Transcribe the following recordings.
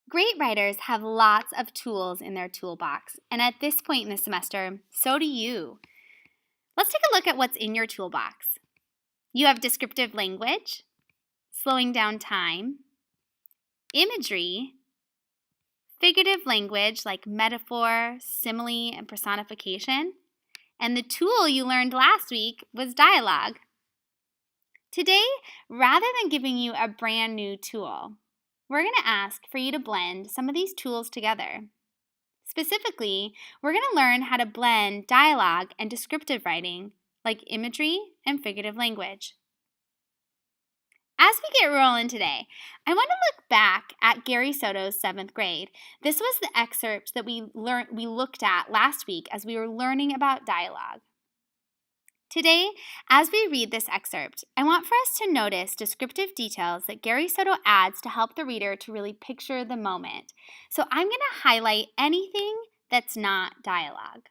Great writers have lots of tools in their toolbox, and at this point in the semester, so do you. Let's take a look at what's in your toolbox. You have descriptive language, slowing down time, imagery, figurative language like metaphor, simile, and personification, and the tool you learned last week was dialogue. Today, rather than giving you a brand new tool, we're going to ask for you to blend some of these tools together. Specifically, we're going to learn how to blend dialogue and descriptive writing, like imagery and figurative language. As we get rolling today, I want to look back at Gary Soto's 7th grade. This was the excerpt that we looked at last week as we were learning about dialogue. Today, as we read this excerpt, I want for us to notice descriptive details that Gary Soto adds to help the reader to really picture the moment. So I'm going to highlight anything that's not dialogue.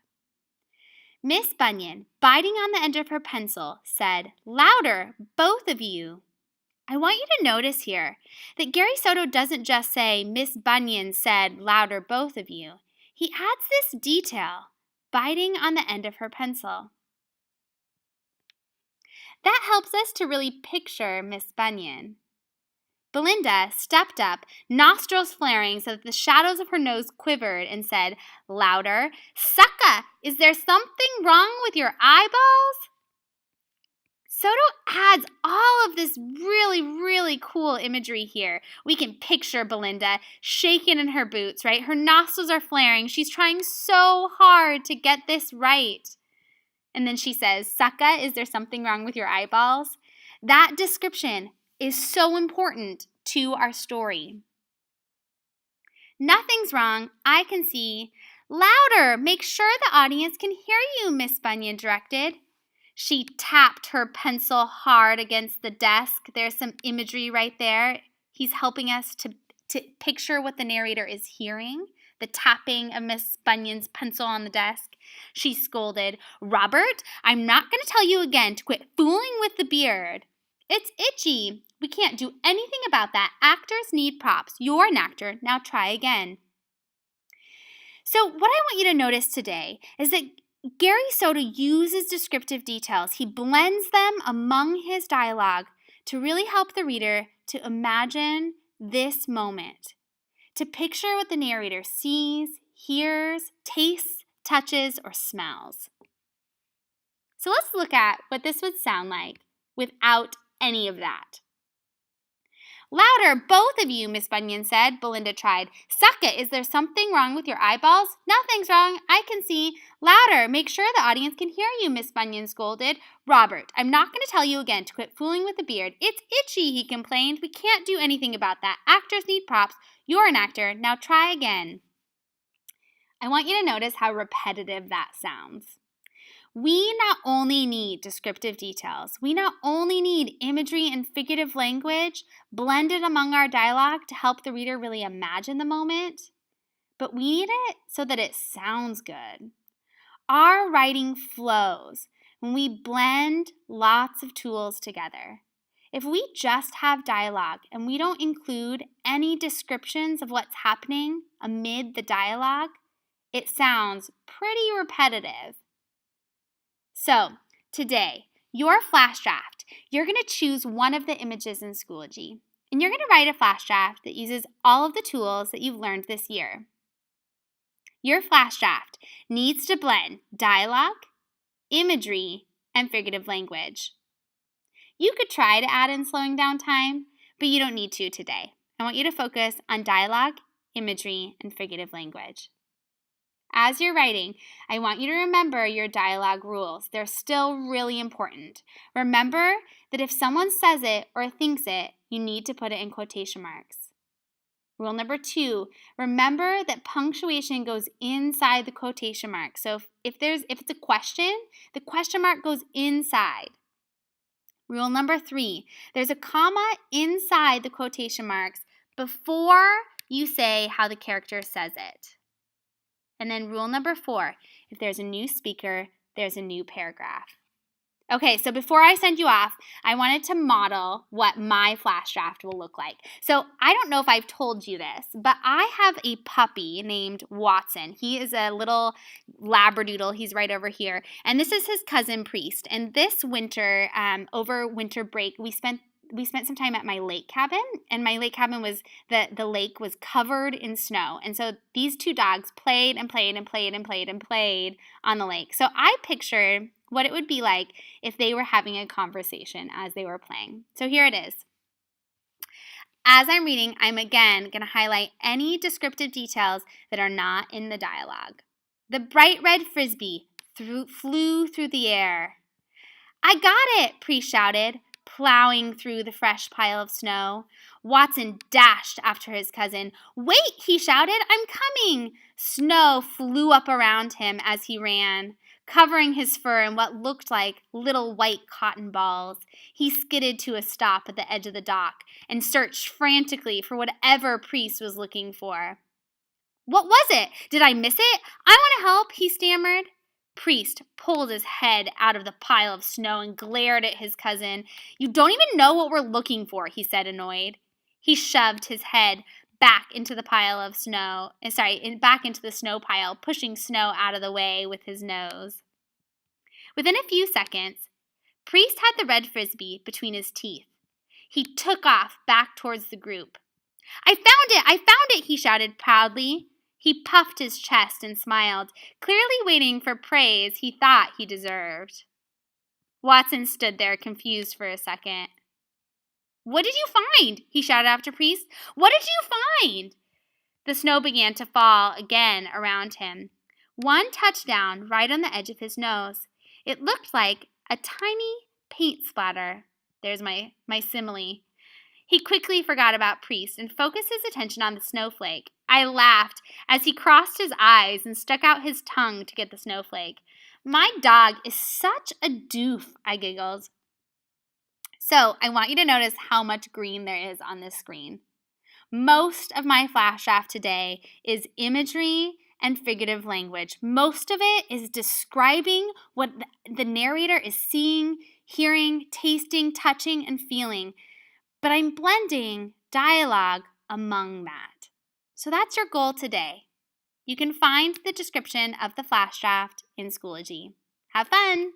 Miss Bunyan, biting on the end of her pencil, said, "Louder, both of you." I want you to notice here that Gary Soto doesn't just say, "Miss Bunyan said, louder, both of you." He adds this detail, biting on the end of her pencil. That helps us to really picture Miss Bunyan. Belinda stepped up, nostrils flaring so that the shadows of her nose quivered, and said, louder, "Sucka, is there something wrong with your eyeballs?" Soto adds all of this really cool imagery here. We can picture Belinda shaking in her boots, right? Her nostrils are flaring. She's trying so hard to get this right. And then she says, "Sucka, is there something wrong with your eyeballs?" That description is so important to our story. "Nothing's wrong, I can see." "Louder, make sure the audience can hear you," Miss Bunyan directed. She tapped her pencil hard against the desk. There's some imagery right there. He's helping us to picture what the narrator is hearing, the tapping of Miss Bunyan's pencil on the desk. She scolded, "Robert, I'm not going to tell you again to quit fooling with the beard. It's itchy. We can't do anything about that. Actors need props. You're an actor. Now try again." So what I want you to notice today is that Gary Soto uses descriptive details. He blends them among his dialogue to really help the reader to imagine this moment, to picture what the narrator sees, hears, tastes, touches, or smells. So let's look at what this would sound like without any of that. "Louder, both of you," Miss Bunyan said. Belinda tried. "Sucka, is there something wrong with your eyeballs?" "Nothing's wrong, I can see." "Louder, make sure the audience can hear you," Miss Bunyan scolded. "Robert, I'm not going to tell you again to quit fooling with the beard. It's itchy," he complained. "We can't do anything about that. Actors need props. You're an actor. Now try again." I want you to notice how repetitive that sounds. We not only need descriptive details, we not only need imagery and figurative language blended among our dialogue to help the reader really imagine the moment, but we need it so that it sounds good. Our writing flows when we blend lots of tools together. If we just have dialogue and we don't include any descriptions of what's happening amid the dialogue, it sounds pretty repetitive. So, today, your flash draft, you're going to choose one of the images in Schoology, and you're going to write a flash draft that uses all of the tools that you've learned this year. Your flash draft needs to blend dialogue, imagery, and figurative language. You could try to add in slowing down time, but you don't need to today. I want you to focus on dialogue, imagery, and figurative language. As you're writing, I want you to remember your dialogue rules. They're still really important. Remember that if someone says it or thinks it, you need to put it in quotation marks. Rule number 2, remember that punctuation goes inside the quotation mark. So if it's a question, the question mark goes inside. Rule number 3, there's a comma inside the quotation marks before you say how the character says it. And then rule number 4, if there's a new speaker, there's a new paragraph. Okay, so before I send you off, I wanted to model what my flash draft will look like. So I don't know if I've told you this, but I have a puppy named Watson. He is a little labradoodle. He's right over here. And this is his cousin Priest. And this winter, over winter break, we spent some time at my lake cabin, and my lake cabin was the lake was covered in snow. And so these two dogs played and played and played and played and played on the lake. So I pictured what it would be like if they were having a conversation as they were playing. So here it is. As I'm reading, I'm again going to highlight any descriptive details that are not in the dialogue. The bright red frisbee flew through the air. I got it, Priest shouted, plowing through the fresh pile of snow. Watson dashed after his cousin. Wait, he shouted, I'm coming. Snow flew up around him as he ran, covering his fur in what looked like little white cotton balls. He skidded to a stop at the edge of the dock and searched frantically for whatever Priest was looking for. What was it? Did I miss it? I want to help, he stammered. Priest pulled his head out of the pile of snow and glared at his cousin. You don't even know what we're looking for, he said, annoyed. He shoved his head back into the pile of snow, back into the snow pile, pushing snow out of the way with his nose. Within a few seconds, Priest had the red frisbee between his teeth. He took off back towards the group. I found it, he shouted proudly. He puffed his chest and smiled, clearly waiting for praise he thought he deserved. Watson stood there confused for a second. What did you find? He shouted after Priest. What did you find? The snow began to fall again around him. One touched down right on the edge of his nose. It looked like a tiny paint splatter. There's my simile. He quickly forgot about Priest and focused his attention on the snowflake. I laughed as he crossed his eyes and stuck out his tongue to get the snowflake. My dog is such a doof, I giggled. So I want you to notice how much green there is on this screen. Most of my flash draft today is imagery and figurative language. Most of it is describing what the narrator is seeing, hearing, tasting, touching, and feeling. But I'm blending dialogue among that. So that's your goal today. You can find the description of the flash draft in Schoology. Have fun!